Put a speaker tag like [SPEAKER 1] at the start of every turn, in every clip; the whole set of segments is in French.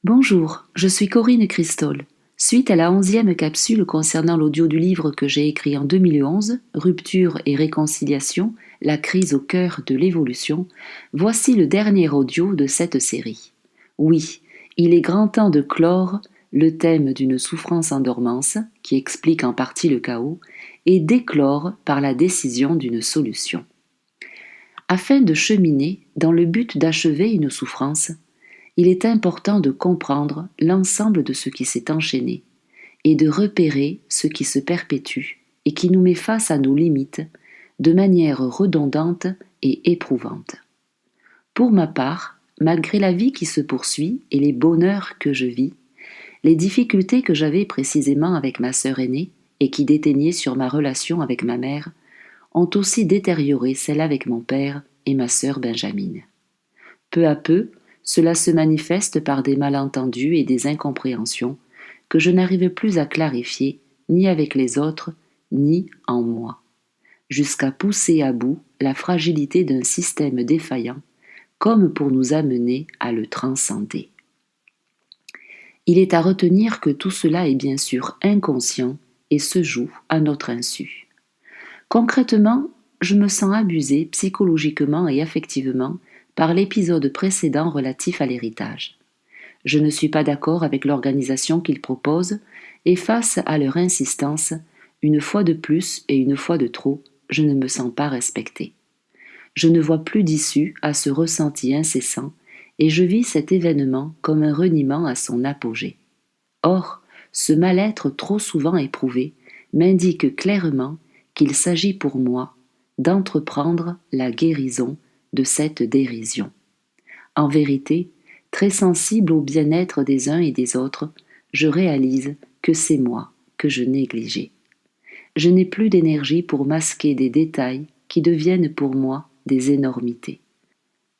[SPEAKER 1] Bonjour, je suis Corinne Cristol. Suite à la 11e capsule concernant l'audio du livre que j'ai écrit en 2011, Rupture et réconciliation, la crise au cœur de l'évolution, voici le dernier audio de cette série. Oui, il est grand temps de clore le thème d'une souffrance en dormance, qui explique en partie le chaos, et d'éclore par la décision d'une solution. Afin de cheminer dans le but d'achever une souffrance, il est important de comprendre l'ensemble de ce qui s'est enchaîné et de repérer ce qui se perpétue et qui nous met face à nos limites de manière redondante et éprouvante. Pour ma part, malgré la vie qui se poursuit et les bonheurs que je vis, les difficultés que j'avais précisément avec ma sœur aînée et qui déteignaient sur ma relation avec ma mère ont aussi détérioré celle avec mon père et ma sœur Benjamine. Peu à peu, cela se manifeste par des malentendus et des incompréhensions que je n'arrive plus à clarifier ni avec les autres, ni en moi, jusqu'à pousser à bout la fragilité d'un système défaillant, comme pour nous amener à le transcender. Il est à retenir que tout cela est bien sûr inconscient et se joue à notre insu. Concrètement, je me sens abusée psychologiquement et affectivement par l'épisode précédent relatif à l'héritage. Je ne suis pas d'accord avec l'organisation qu'ils proposent et face à leur insistance, une fois de plus et une fois de trop, je ne me sens pas respectée. Je ne vois plus d'issue à ce ressenti incessant et je vis cet événement comme un reniement à son apogée. Or, ce mal-être trop souvent éprouvé m'indique clairement qu'il s'agit pour moi d'entreprendre la guérison de cette dérision. En vérité, très sensible au bien-être des uns et des autres, je réalise que c'est moi que je négligeais. Je n'ai plus d'énergie pour masquer des détails qui deviennent pour moi des énormités.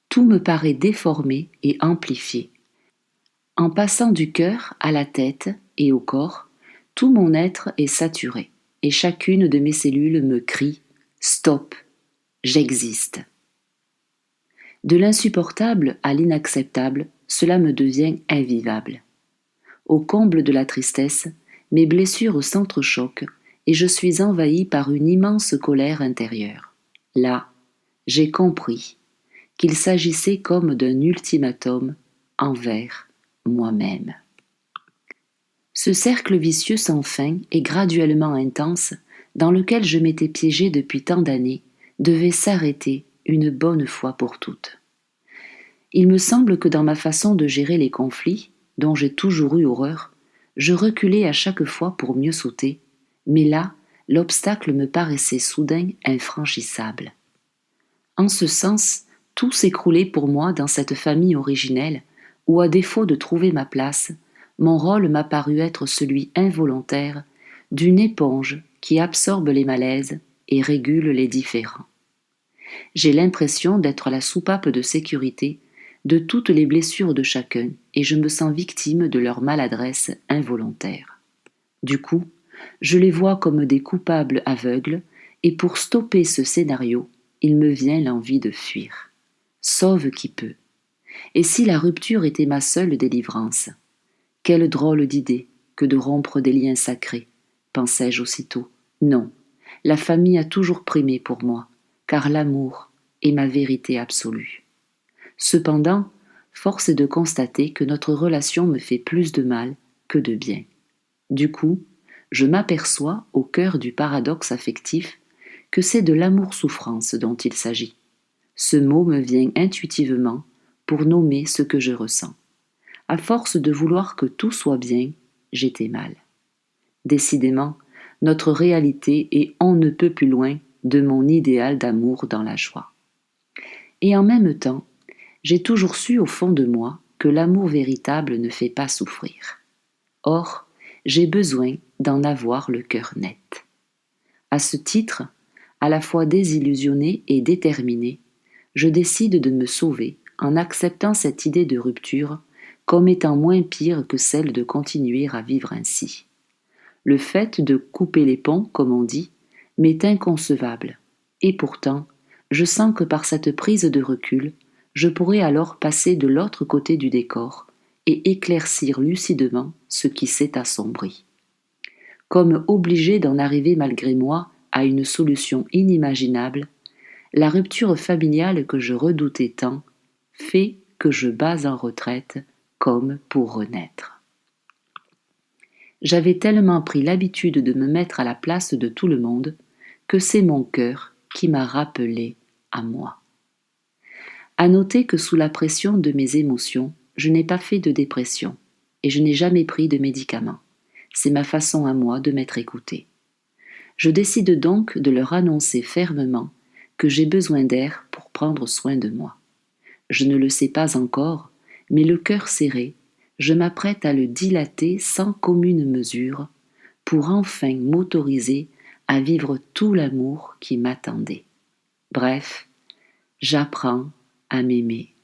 [SPEAKER 1] Tout me paraît déformé et amplifié. En passant du cœur à la tête et au corps, tout mon être est saturé et chacune de mes cellules me crie « Stop, j'existe ». De l'insupportable à l'inacceptable, cela me devient invivable. Au comble de la tristesse, mes blessures s'entrechoquent et je suis envahi par une immense colère intérieure. Là, j'ai compris qu'il s'agissait comme d'un ultimatum envers moi-même. Ce cercle vicieux sans fin et graduellement intense, dans lequel je m'étais piégé depuis tant d'années, devait s'arrêter une bonne fois pour toutes. Il me semble que dans ma façon de gérer les conflits, dont j'ai toujours eu horreur, je reculais à chaque fois pour mieux sauter, mais là, l'obstacle me paraissait soudain infranchissable. En ce sens, tout s'écroulait pour moi dans cette famille originelle, où à défaut de trouver ma place, mon rôle m'a paru être celui involontaire d'une éponge qui absorbe les malaises et régule les différends. J'ai l'impression d'être la soupape de sécurité de toutes les blessures de chacun et je me sens victime de leur maladresse involontaire. Du coup, je les vois comme des coupables aveugles et pour stopper ce scénario, il me vient l'envie de fuir. Sauve qui peut. Et si la rupture était ma seule délivrance? Quelle drôle d'idée que de rompre des liens sacrés, pensai-je aussitôt. Non, la famille a toujours primé pour moi, car l'amour est ma vérité absolue. Cependant, force est de constater que notre relation me fait plus de mal que de bien. Du coup, je m'aperçois, au cœur du paradoxe affectif, que c'est de l'amour-souffrance dont il s'agit. Ce mot me vient intuitivement pour nommer ce que je ressens. À force de vouloir que tout soit bien, j'étais mal. Décidément, notre réalité est on ne peut plus loin de mon idéal d'amour dans la joie. Et en même temps, j'ai toujours su au fond de moi que l'amour véritable ne fait pas souffrir. Or, j'ai besoin d'en avoir le cœur net. À ce titre, à la fois désillusionnée et déterminée, je décide de me sauver en acceptant cette idée de rupture comme étant moins pire que celle de continuer à vivre ainsi. Le fait de couper les ponts, comme on dit, m'est inconcevable, et pourtant, je sens que par cette prise de recul, je pourrais alors passer de l'autre côté du décor et éclaircir lucidement ce qui s'est assombri. Comme obligé d'en arriver malgré moi à une solution inimaginable, la rupture familiale que je redoutais tant fait que je bats en retraite comme pour renaître. J'avais tellement pris l'habitude de me mettre à la place de tout le monde que c'est mon cœur qui m'a rappelé à moi. À noter que sous la pression de mes émotions, je n'ai pas fait de dépression et je n'ai jamais pris de médicaments. C'est ma façon à moi de m'être écoutée. Je décide donc de leur annoncer fermement que j'ai besoin d'air pour prendre soin de moi. Je ne le sais pas encore, mais le cœur serré, je m'apprête à le dilater sans commune mesure pour enfin m'autoriser à vivre tout l'amour qui m'attendait. Bref, j'apprends à m'aimer